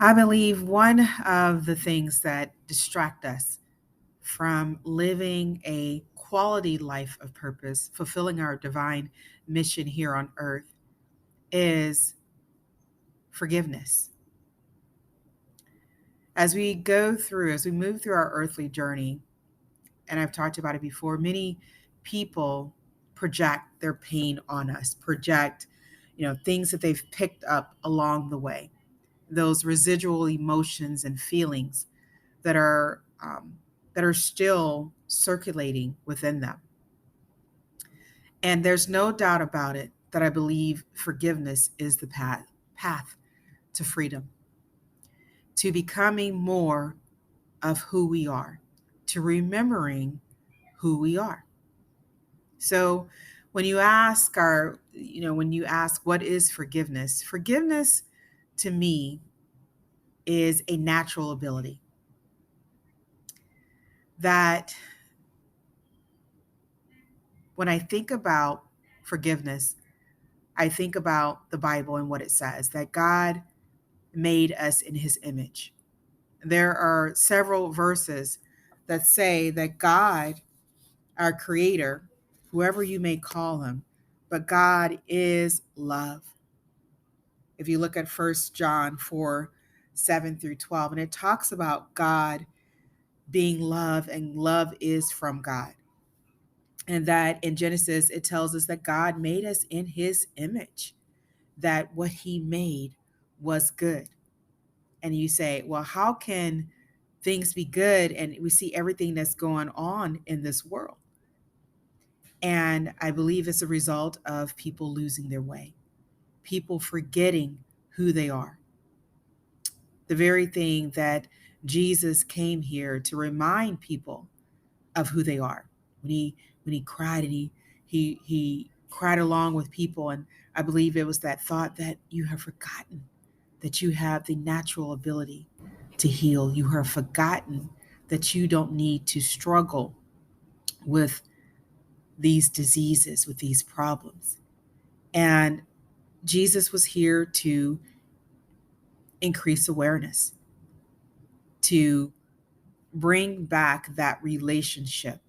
I believe one of the things that distract us from living a quality life of purpose, fulfilling our divine mission here on earth, is forgiveness. As we move through our earthly journey, and I've talked about it before, many people project their pain on us, project, things that they've picked up along the way, those residual emotions and feelings that are still circulating within them. And there's no doubt about it that I believe forgiveness is the path to freedom, to becoming more of who we are, to remembering who we are. So when you ask what is forgiveness, forgiveness to me is a natural ability that when I think about forgiveness, I think about the Bible and what it says that God made us in his image. There are several verses that say that God, our creator, whoever you may call him, but God is love. If you look at 1 John 4, 7 through 12, and it talks about God being love and love is from God. And that in Genesis, it tells us that God made us in his image, that what he made was good. And you say, well, how can things be good? And we see everything that's going on in this world. And I believe it's a result of people losing their way, people forgetting who they are. The very thing that Jesus came here to remind people of who they are. When he cried and he cried along with people, and I believe it was that thought that you have forgotten that you have the natural ability to heal. You have forgotten that you don't need to struggle with these diseases, with these problems. And Jesus was here to increase awareness, to bring back that relationship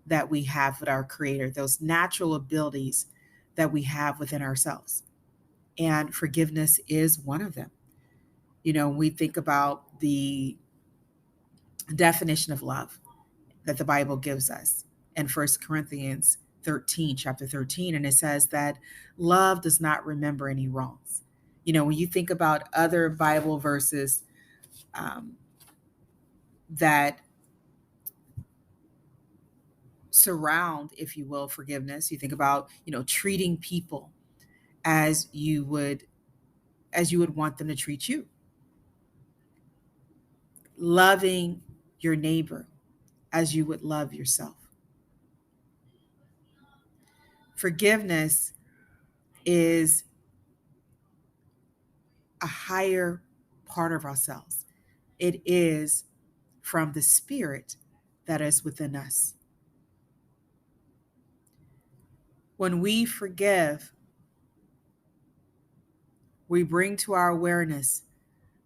that we have with our creator, those natural abilities that we have within ourselves. And forgiveness is one of them. When we think about the definition of love that the Bible gives us in 1 Corinthians 13, chapter 13, and it says that love does not remember any wrongs. When you think about other Bible verses um, that surround, if you will, forgiveness, you think about, treating people as you would want them to treat you, loving your neighbor as you would love yourself. Forgiveness is a higher part of ourselves. It is from the spirit that is within us. When we forgive, we bring to our awareness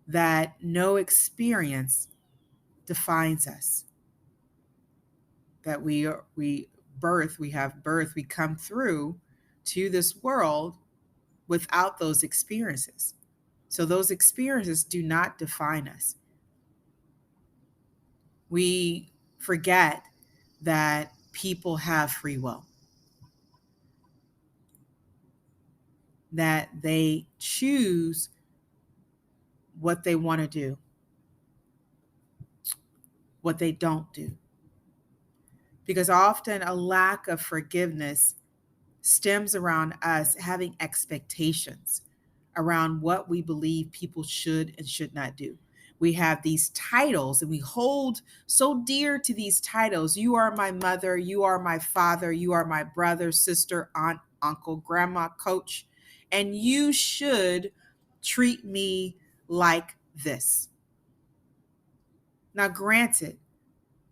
that no experience defines us, that we come through to this world without those experiences. So those experiences do not define us. We forget that people have free will, that they choose what they want to do, what they don't do. Because often a lack of forgiveness stems around us having expectations around what we believe people should and should not do. We have these titles and we hold so dear to these titles. You are my mother, you are my father, you are my brother, sister, aunt, uncle, grandma, coach, and you should treat me like this. Now, granted,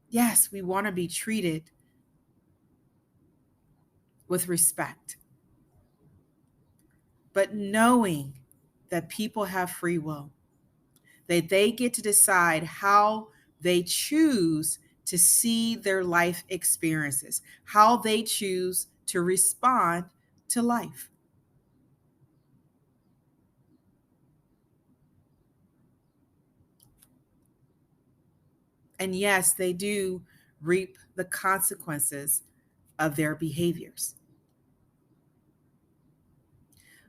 yes, we want to be treated with respect, but knowing that people have free will, that they get to decide how they choose to see their life experiences, how they choose to respond to life. And yes, they do reap the consequences of their behaviors.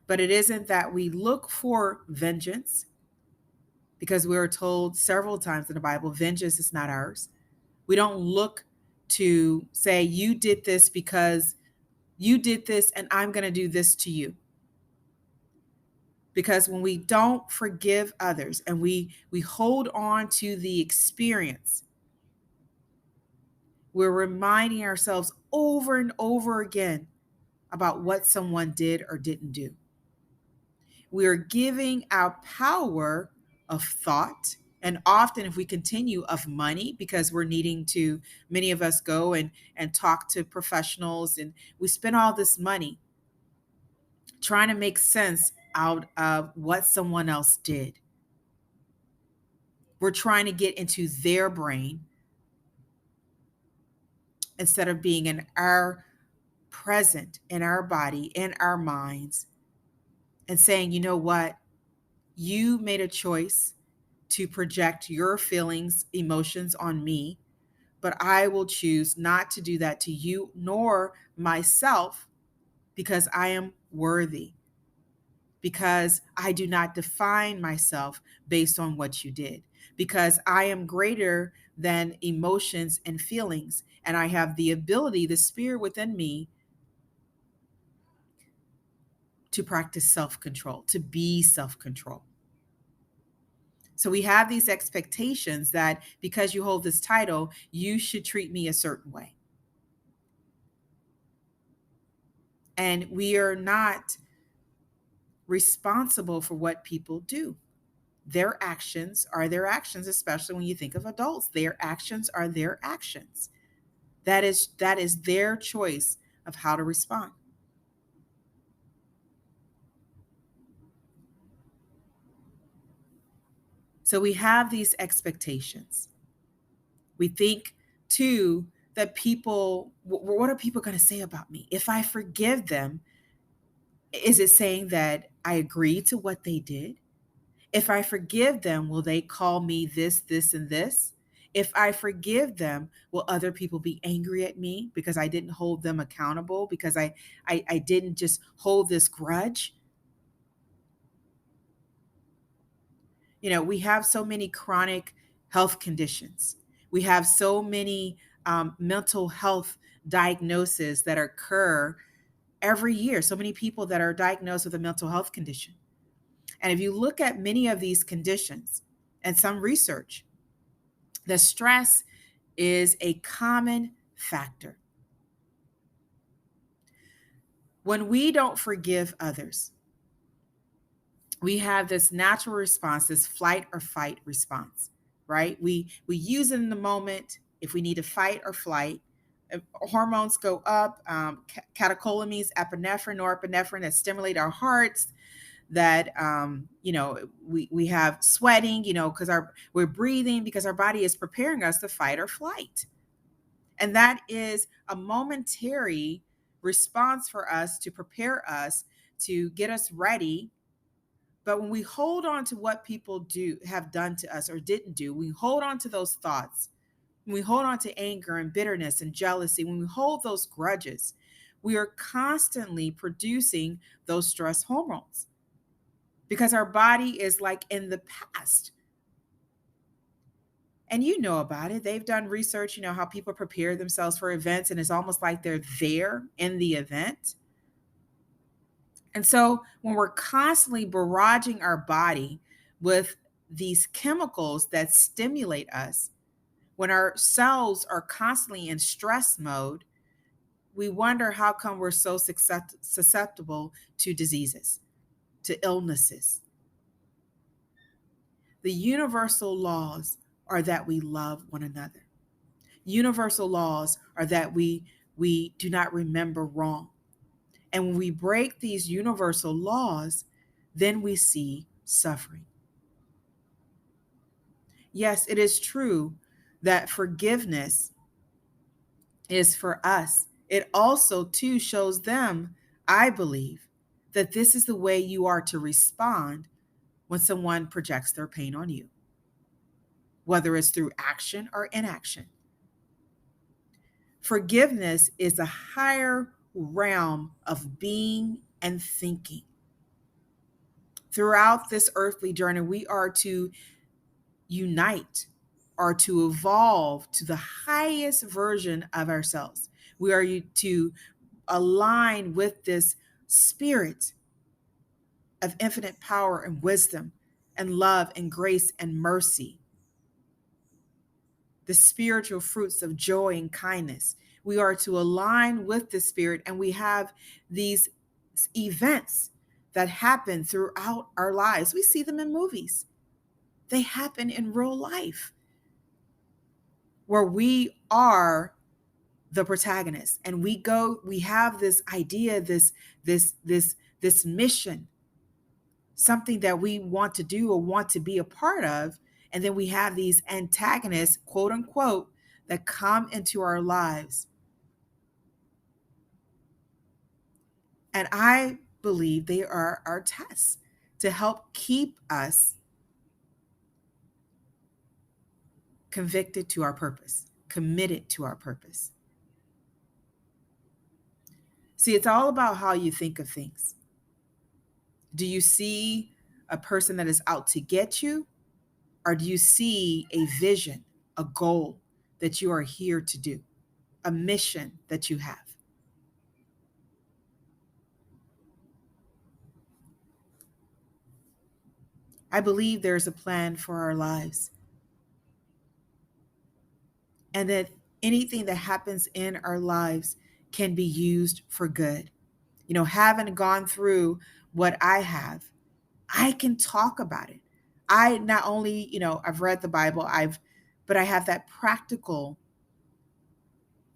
But it isn't that we look for vengeance, because we are told several times in the Bible, vengeance is not ours. We don't look to say, you did this because you did this, and I'm going to do this to you. Because when we don't forgive others and we hold on to the experience, we're reminding ourselves over and over again about what someone did or didn't do. We're giving our power of thought, and often if we continue, of money, because we're needing to, many of us go and talk to professionals, and we spend all this money trying to make sense out of what someone else did. We're trying to get into their brain instead of being in our present, in our body, in our minds, and saying, you know what? You made a choice to project your feelings, emotions on me, but I will choose not to do that to you nor myself, because I am worthy, because I do not define myself based on what you did, because I am greater than emotions and feelings, and I have the ability, the spirit within me, to practice self control, to be self control. So we have these expectations that because you hold this title, you should treat me a certain way. And we are not responsible for what people do. Their actions are their actions, especially when you think of adults. Their actions are their actions. That is their choice of how to respond. So we have these expectations. We think too that people, what are people going to say about me? If I forgive them, is it saying that I agree to what they did? If I forgive them, will they call me this, this, and this? If I forgive them, will other people be angry at me because I didn't hold them accountable, because I didn't just hold this grudge? We have so many chronic health conditions. We have so many mental health diagnoses that occur every year. So many people that are diagnosed with a mental health condition. And if you look at many of these conditions and some research, the stress is a common factor. When we don't forgive others, we have this natural response, this flight or fight response, right? We use it in the moment if we need to fight or flight. Hormones go up, catecholamines, epinephrine, norepinephrine, that stimulate our hearts, that we have sweating, because we're breathing, because our body is preparing us to fight or flight. And that is a momentary response for us to prepare us, to get us ready. But when we hold on to what people have done to us or didn't do, we hold on to those thoughts. When we hold on to anger and bitterness and jealousy, when we hold those grudges, we are constantly producing those stress hormones, because our body is like in the past. And you know about it. They've done research, how people prepare themselves for events, and it's almost like they're there in the event. And so when we're constantly barraging our body with these chemicals that stimulate us, when our cells are constantly in stress mode, we wonder how come we're so susceptible to diseases, to illnesses. The universal laws are that we love one another. Universal laws are that we do not remember wrong. And when we break these universal laws, then we see suffering. Yes, it is true that forgiveness is for us. It also, too, shows them, I believe, that this is the way you are to respond when someone projects their pain on you, whether it's through action or inaction. Forgiveness is a higher realm of being and thinking. Throughout this earthly journey, we are to unite or to evolve to the highest version of ourselves. We are to align with this spirit of infinite power and wisdom and love and grace and mercy, the spiritual fruits of joy and kindness. We are to align with the spirit, and we have these events that happen throughout our lives. We see them in movies, they happen in real life where we are the protagonist, and we have this idea, this mission, something that we want to do or want to be a part of. And then we have these antagonists, quote unquote, that come into our lives. And I believe they are our tests to help keep us convicted to our purpose, committed to our purpose. See, it's all about how you think of things. Do you see a person that is out to get you? Or do you see a vision, a goal that you are here to do, a mission that you have? I believe there's a plan for our lives, and that anything that happens in our lives can be used for good. You know, having gone through what I have, I can talk about it. I not only, I've read the Bible, but I have that practical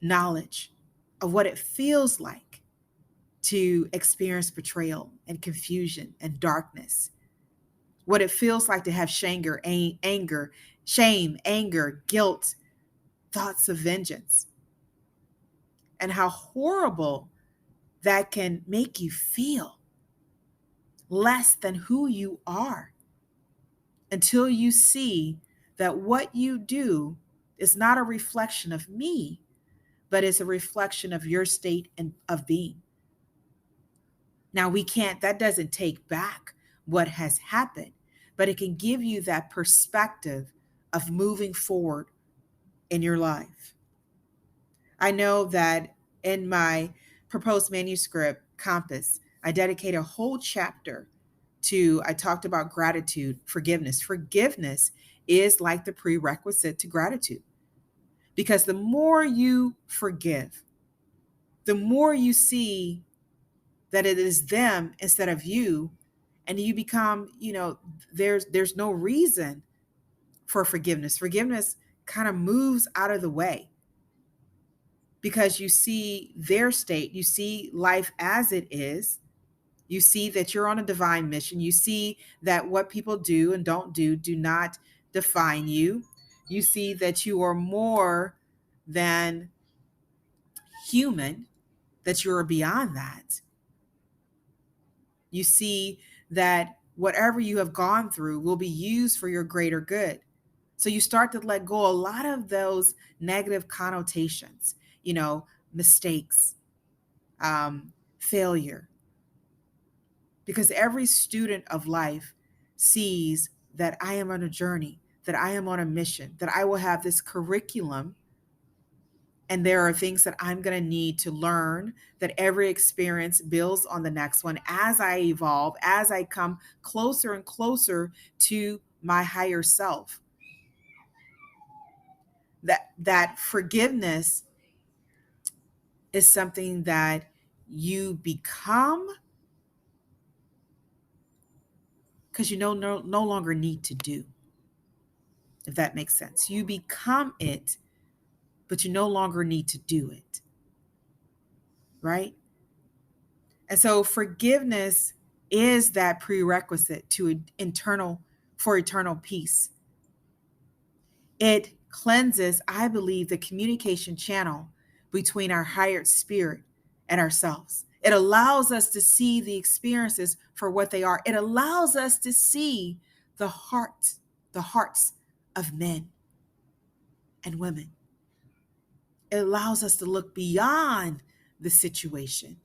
knowledge of what it feels like to experience betrayal and confusion and darkness, what it feels like to have shame, anger, guilt, thoughts of vengeance, and how horrible that can make you feel, less than who you are, until you see that what you do is not a reflection of me, but is a reflection of your state and of being. Now, that doesn't take back what has happened, but it can give you that perspective of moving forward in your life. I know that in my proposed manuscript, Compass, I dedicate a whole chapter I talked about gratitude, forgiveness. Forgiveness is like the prerequisite to gratitude, because the more you forgive, the more you see that it is them instead of you, and you become, there's no reason for forgiveness. Forgiveness kind of moves out of the way, because you see their state, you see life as it is, you see that you're on a divine mission, you see that what people do and don't do not define you, you see that you are more than human, that you are beyond that. You see that whatever you have gone through will be used for your greater good. So you start to let go a lot of those negative connotations, mistakes, failure, because every student of life sees that I am on a journey, that I am on a mission, that I will have this curriculum, and there are things that I'm going to need to learn, that every experience builds on the next one as I evolve, as I come closer and closer to my higher self. That forgiveness is something that you become, because you no longer need to do, if that makes sense. You become it, but you no longer need to do it, right? And so forgiveness is that prerequisite to eternal peace. It cleanses, I believe, the communication channel between our higher spirit and ourselves. It allows us to see the experiences for what they are. It allows us to see the hearts of men and women. It allows us to look beyond the situation,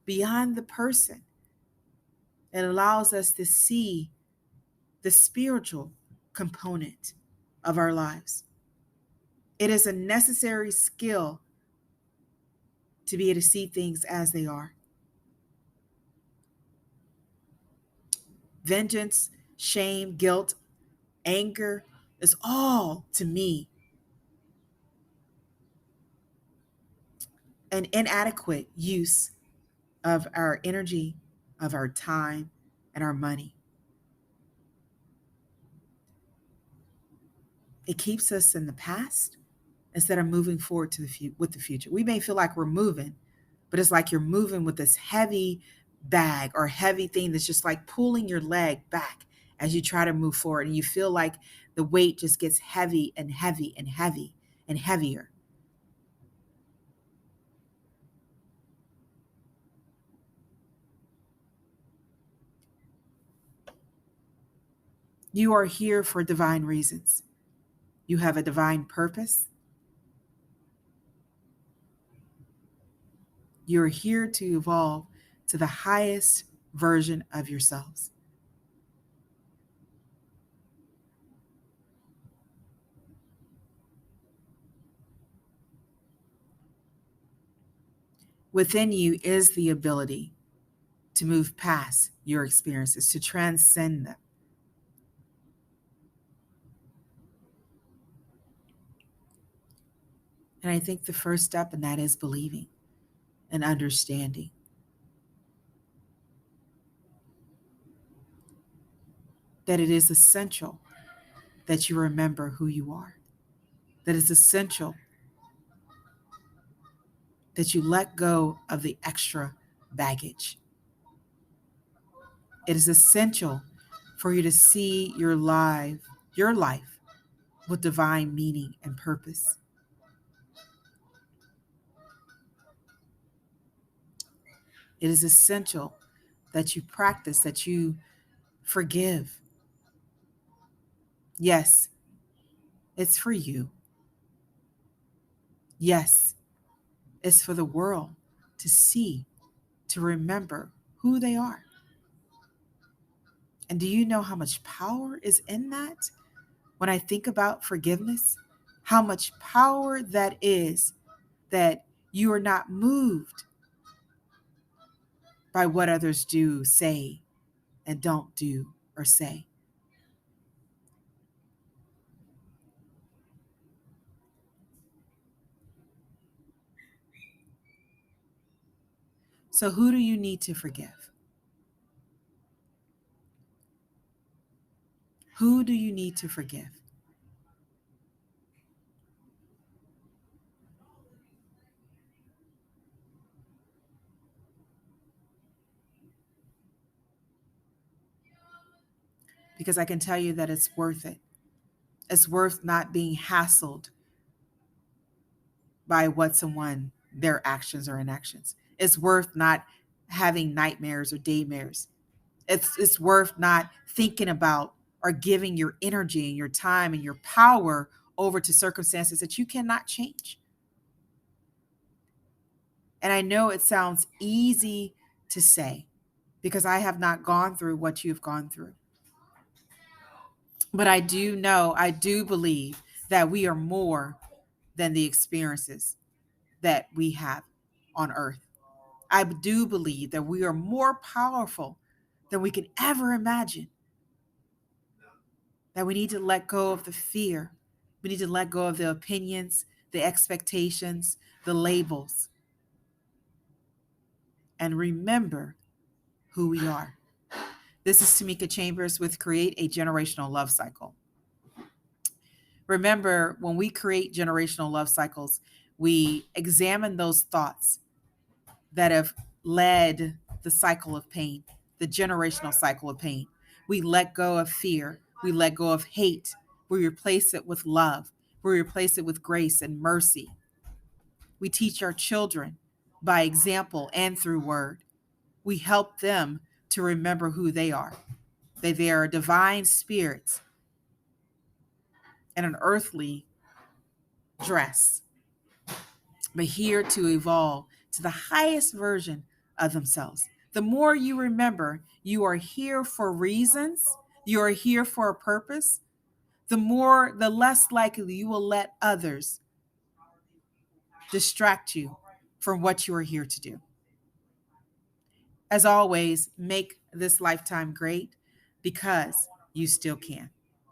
beyond the person. It allows us to see the spiritual component of our lives. It is a necessary skill to be able to see things as they are. Vengeance, shame, guilt, anger is all to me an inadequate use of our energy, of our time, and our money. It keeps us in the past instead of moving forward to with the future. We may feel like we're moving, but it's like you're moving with this heavy bag or heavy thing that's just like pulling your leg back as you try to move forward. And you feel like the weight just gets heavy and heavy and heavy and heavier. You are here for divine reasons. You have a divine purpose. You're here to evolve to the highest version of yourselves. Within you is the ability to move past your experiences, to transcend them. And I think the first step in that is believing and understanding that it is essential that you remember who you are, that it's essential that you let go of the extra baggage. It is essential for you to see your life with divine meaning and purpose. It is essential that you practice, that you forgive. Yes, it's for you. Yes, it's for the world to see, to remember who they are. And do you know how much power is in that? When I think about forgiveness, how much power that is, that you are not moved by what others do, say, and don't do or say. So, who do you need to forgive? Who do you need to forgive? Because I can tell you that it's worth it. It's worth not being hassled by what someone, their actions or inactions. It's worth not having nightmares or daymares. It's worth not thinking about or giving your energy and your time and your power over to circumstances that you cannot change. And I know it sounds easy to say because I have not gone through what you've gone through. But I do know, I do believe that we are more than the experiences that we have on earth. I do believe that we are more powerful than we can ever imagine. That we need to let go of the fear. We need to let go of the opinions, the expectations, the labels, and remember who we are. This is Tamika Chambers with Create a Generational Love Cycle. Remember, when we create generational love cycles, we examine those thoughts that have led the cycle of pain, the generational cycle of pain. We let go of fear. We let go of hate. We replace it with love. We replace it with grace and mercy. We teach our children by example and through word. We help them to remember who they are. They are divine spirits in an earthly dress, but here to evolve to the highest version of themselves. The more you remember you are here for reasons, you are here for a purpose, the less likely you will let others distract you from what you are here to do. As always, make this lifetime great because you still can.